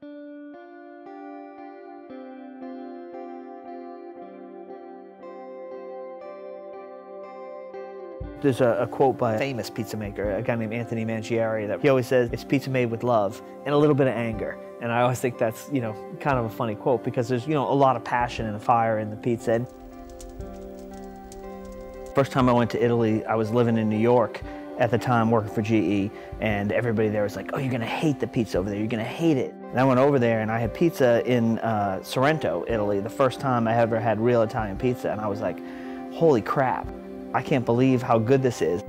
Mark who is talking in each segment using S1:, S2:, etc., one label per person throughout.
S1: There's a quote by a famous pizza maker, a guy named Anthony Mangieri, that he always says, it's pizza made with love and a little bit of anger. And I always think that's, kind of a funny quote because there's, a lot of passion and a fire in the pizza. And first time I went to Italy, I was living in New York at the time working for GE, and everybody there was like, oh, you're gonna hate the pizza over there, you're gonna hate it. And I went over there and I had pizza in Sorrento, Italy, the first time I ever had real Italian pizza, and I was like, holy crap. I can't believe how good this is.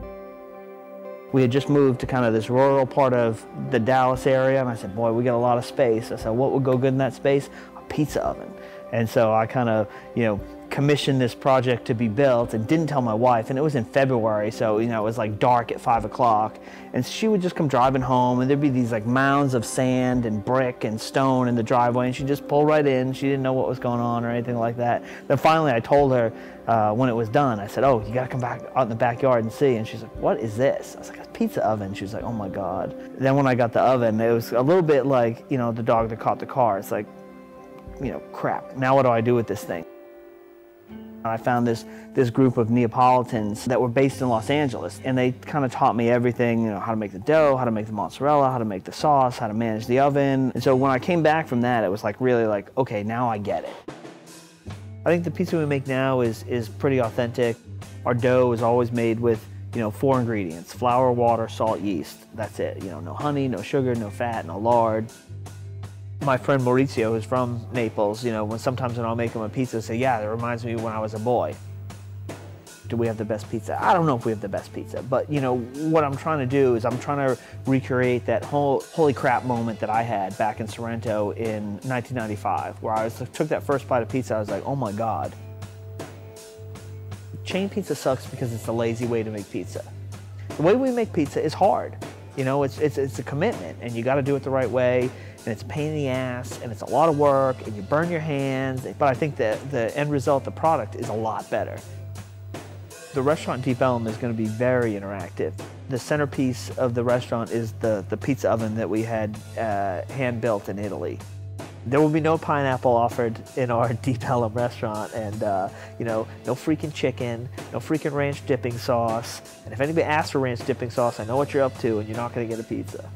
S1: We had just moved to kind of this rural part of the Dallas area, and I said, boy, we got a lot of space. I said, what would go good in that space? A pizza oven. And so I kind of, commissioned this project to be built and didn't tell my wife, and it was in February, so it was like dark at 5 o'clock, and she would just come driving home, and there'd be these like mounds of sand and brick and stone in the driveway, and she'd just pull right in. She didn't know what was going on or anything like that. Then finally I told her when it was done, I said, oh, you gotta come back out in the backyard and see. And she's like, what is this? I was like, a pizza oven. She was like, oh my God. Then when I got the oven, it was a little bit like, the dog that caught the car. It's like, crap, now what do I do with this thing? I found this group of Neapolitans that were based in Los Angeles, and they kind of taught me everything, how to make the dough, how to make the mozzarella, how to make the sauce, how to manage the oven. And so when I came back from that, it was like really like, okay, now I get it. I think the pizza we make now is pretty authentic. Our dough is always made with 4 ingredients: flour, water, salt, yeast. That's it. No honey, no sugar, no fat, no lard. My friend Maurizio, who's from Naples, sometimes when I'll make him a pizza, say, yeah, that reminds me when I was a boy. Do we have the best pizza? I don't know if we have the best pizza, but what I'm trying to do is I'm trying to recreate that whole holy crap moment that I had back in Sorrento in 1995, where I took that first bite of pizza, I was like, oh my God. Chain pizza sucks because it's a lazy way to make pizza. The way we make pizza is hard. It's a commitment, and you got to do it the right way, and it's a pain in the ass, and it's a lot of work, and you burn your hands, but I think that the end result, the product, is a lot better. The restaurant Deep Ellum is going to be very interactive. The centerpiece of the restaurant is the pizza oven that we had hand-built in Italy. There will be no pineapple offered in our Deep Ellum restaurant, and no freaking chicken, no freaking ranch dipping sauce. And if anybody asks for ranch dipping sauce, I know what you're up to, and you're not going to get a pizza.